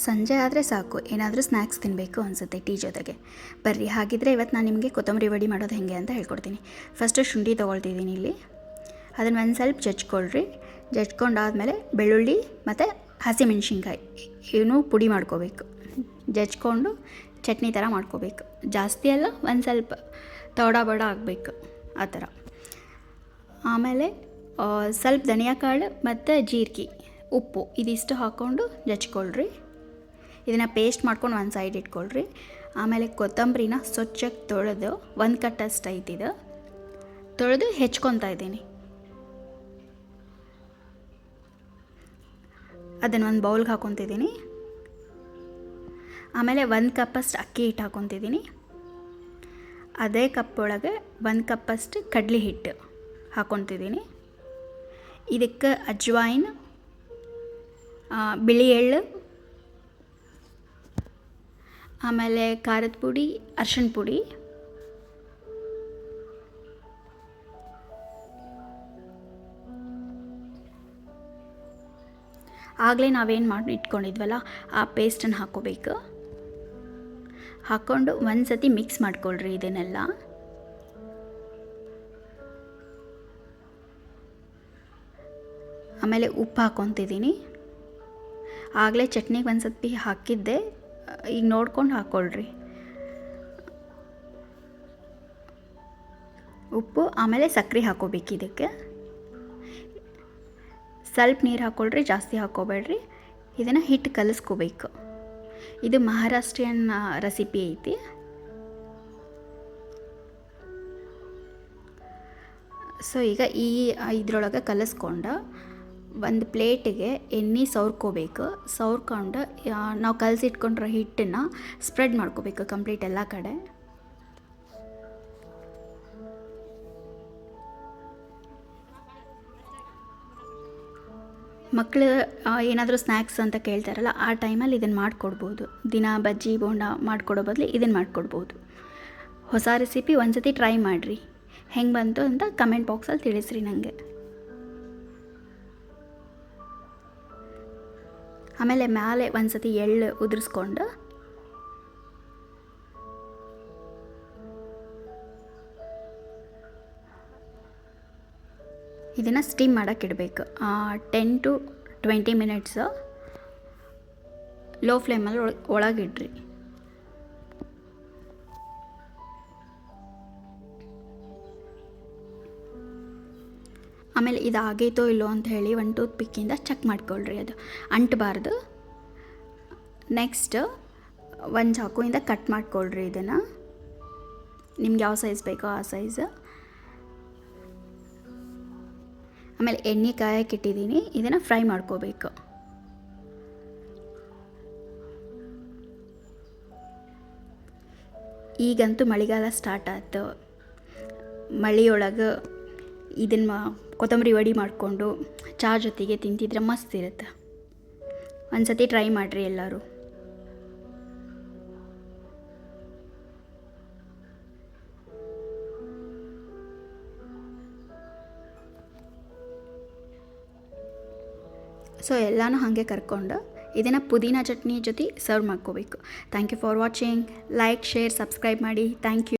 ಸಂಜೆ ಆದರೆ ಸಾಕು, ಏನಾದರೂ ಸ್ನ್ಯಾಕ್ಸ್ ತಿನ್ನಬೇಕು ಅನಿಸುತ್ತೆ ಟೀ ಜೊತೆಗೆ. ಬರ್ರಿ, ಹಾಗಿದ್ರೆ ಇವತ್ತು ನಾನು ನಿಮಗೆ ಕೊತ್ತಂಬರಿ ವಡಿ ಮಾಡೋದು ಹೇಗೆ ಅಂತ ಹೇಳ್ಕೊಡ್ತೀನಿ. ಫಸ್ಟು ಶುಂಠಿ ತೊಗೊಳ್ತಿದ್ದೀನಿ ಇಲ್ಲಿ. ಅದನ್ನು ಒಂದು ಸ್ವಲ್ಪ ಜಜ್ಕೊಳ್ರಿ. ಜಜ್ಕೊಂಡಾದಮೇಲೆ ಬೆಳ್ಳುಳ್ಳಿ ಮತ್ತು ಹಸಿಮೆಣ್ಸಿನ್ಕಾಯಿ ಇವನು ಪುಡಿ ಮಾಡ್ಕೋಬೇಕು. ಜಜ್ಕೊಂಡು ಚಟ್ನಿ ಥರ ಮಾಡ್ಕೋಬೇಕು. ಜಾಸ್ತಿ ಅಲ್ಲ, ಒಂದು ಸ್ವಲ್ಪ ತಡ ಬಡ ಆಗಬೇಕು ಆ ಥರ. ಆಮೇಲೆ ಸ್ವಲ್ಪ ಧನಿಯಾ ಕಾಳು ಮತ್ತು ಜೀರಿಗೆ, ಉಪ್ಪು ಇದಿಷ್ಟು ಹಾಕ್ಕೊಂಡು ಜಜ್ಕೊಳ್ರಿ. ಇದನ್ನು ಪೇಸ್ಟ್ ಮಾಡ್ಕೊಂಡು ಒಂದು ಸೈಡ್ ಇಟ್ಕೊಳ್ರಿ. ಆಮೇಲೆ ಕೊತ್ತಂಬರಿನ ಸ್ವಚ್ಛಕ್ಕೆ ತೊಳೆದು ಒಂದು ಕಟ್ಟಷ್ಟು ಐತಿದು ತೊಳೆದು ಹೆಚ್ಕೊತಾ ಇದ್ದೀನಿ. ಅದನ್ನು ಒಂದು ಬೌಲ್ಗೆ ಹಾಕ್ಕೊತಿದ್ದೀನಿ. ಆಮೇಲೆ 1 ಕಪ್ಪಷ್ಟು ಅಕ್ಕಿ ಹಿಟ್ಟು ಹಾಕ್ಕೊತಿದ್ದೀನಿ. ಅದೇ ಕಪ್ ಒಳಗೆ 1 ಕಪ್ಪಷ್ಟು ಕಡಲೆ ಹಿಟ್ಟು ಹಾಕ್ಕೊತಿದ್ದೀನಿ. ಇದಕ್ಕೆ ಅಜ್ವಾಯಿನ್, ಬಿಳಿ ಎಳ್ಳು, ಆಮೇಲೆ ಖಾರದ ಪುಡಿ, ಅರ್ಶಿಣ ಪುಡಿ, ಆಗಲೇ ನಾವೇನು ಮಾಡಿ ಇಟ್ಕೊಂಡಿದ್ವಲ್ಲ ಆ ಪೇಸ್ಟನ್ನು ಹಾಕ್ಕೋಬೇಕು. ಹಾಕ್ಕೊಂಡು ಒಂದು ಸತಿ ಮಿಕ್ಸ್ ಮಾಡ್ಕೊಳ್ರಿ ಇದನ್ನೆಲ್ಲ. ಆಮೇಲೆ ಉಪ್ಪು ಹಾಕ್ಕೊತಿದ್ದೀನಿ. ಆಗಲೇ ಚಟ್ನಿಗೆ ಒಂದು ಸತಿ ಹಾಕಿದ್ದೆ, ಈಗ ನೋಡ್ಕೊಂಡು ಹಾಕ್ಕೊಳ್ರಿ ಉಪ್ಪು. ಆಮೇಲೆ ಸಕ್ಕರೆ ಹಾಕ್ಕೋಬೇಕು. ಇದಕ್ಕೆ ಸ್ವಲ್ಪ ನೀರು ಹಾಕ್ಕೊಳ್ರಿ, ಜಾಸ್ತಿ ಹಾಕ್ಕೋಬೇಡ್ರಿ. ಇದನ್ನು ಹಿಟ್ಟು ಕಲಿಸ್ಕೋಬೇಕು. ಇದು ಮಹಾರಾಷ್ಟ್ರೀಯನ್ ರೆಸಿಪಿ ಐತಿ. ಸೊ ಈಗ ಇದ್ರೊಳಗೆ ಕಲಿಸ್ಕೊಂಡು ಒಂದು ಪ್ಲೇಟಿಗೆ ಎಣ್ಣೆ ಸವರ್ಕೋಬೇಕು. ಸವರ್ಕೊಂಡು ನಾವು ಕಲಸಿಟ್ಕೊಂಡ್ರೆ ಹಿಟ್ಟನ್ನು ಸ್ಪ್ರೆಡ್ ಮಾಡ್ಕೋಬೇಕು ಕಂಪ್ಲೀಟ್ ಎಲ್ಲ ಕಡೆ. ಮಕ್ಕಳು ಏನಾದರೂ ಸ್ನ್ಯಾಕ್ಸ್ ಅಂತ ಕೇಳ್ತಾರಲ್ಲ, ಆ ಟೈಮಲ್ಲಿ ಇದನ್ನು ಮಾಡಿಕೊಡ್ಬೋದು. ದಿನ ಬಜ್ಜಿ ಬೋಂಡ ಮಾಡಿಕೊಡೋ ಬದಲು ಇದನ್ನು ಮಾಡಿಕೊಡ್ಬೋದು. ಹೊಸ ರೆಸಿಪಿ ಒಂದು ಸತಿ ಟ್ರೈ ಮಾಡಿರಿ. ಹೆಂಗೆ ಬಂತು ಅಂತ ಕಮೆಂಟ್ ಬಾಕ್ಸಲ್ಲಿ ತಿಳಿಸ್ರಿ ನನಗೆ. ಆಮೇಲೆ ಮೇಲೆ ಒಂದು ಸತಿ ಎಳ್ಳು ಉದುರಿಸ್ಕೊಂಡು ಇದನ್ನು ಸ್ಟೀಮ್ ಮಾಡೋಕ್ಕೆ ಇಡಬೇಕು. 10 to 20 ಮಿನಿಟ್ಸು ಲೋ ಫ್ಲೇಮಲ್ಲಿ ಒಳಗಿಡ್ರಿ. ಆಮೇಲೆ ಇದು ಆಗೈತೋ ಇಲ್ಲೋ ಅಂತ ಹೇಳಿ ಒಂದು ಟೂತ್ ಪಿಕ್ಕಿಂದ ಚೆಕ್ ಮಾಡ್ಕೊಳ್ರಿ, ಅದು ಅಂಟಬಾರ್ದು. ನೆಕ್ಸ್ಟ್ ಒಂದು ಚಾಕುವಿಂದ ಕಟ್ ಮಾಡ್ಕೊಳ್ರಿ ಇದನ್ನು. ನಿಮ್ಗೆ ಯಾವ ಸೈಜ್ ಬೇಕೋ ಆ ಸೈಜು. ಆಮೇಲೆ ಎಣ್ಣೆ ಕಾಯಕ್ಕೆ ಇಟ್ಟಿದ್ದೀನಿ. ಇದನ್ನು ಫ್ರೈ ಮಾಡ್ಕೋಬೇಕು. ಈಗಂತೂ ಮಳೆಗಾಲ ಸ್ಟಾರ್ಟ್ ಆಯ್ತು. ಮಳೆಯೊಳಗೆ ಇದನ್ನು ಕೊತ್ತಂಬರಿ ವಡಿ ಮಾಡಿಕೊಂಡು ಚಹಾ ಜೊತೆಗೆ ತಿಂತಿದ್ರೆ ಮಸ್ತ್ ಇರುತ್ತೆ. ಒಂದು ಸತಿ ಟ್ರೈ ಮಾಡಿರಿ ಎಲ್ಲರೂ. ಸೊ ಎಲ್ಲನೂ ಹಾಗೆ ಕರ್ಕೊಂಡು ಇದನ್ನು ಪುದೀನ ಚಟ್ನಿ ಜೊತೆ ಸರ್ವ್ ಮಾಡ್ಕೋಬೇಕು. Thank you for watching. Like, share, subscribe ಮಾಡಿ. Thank you.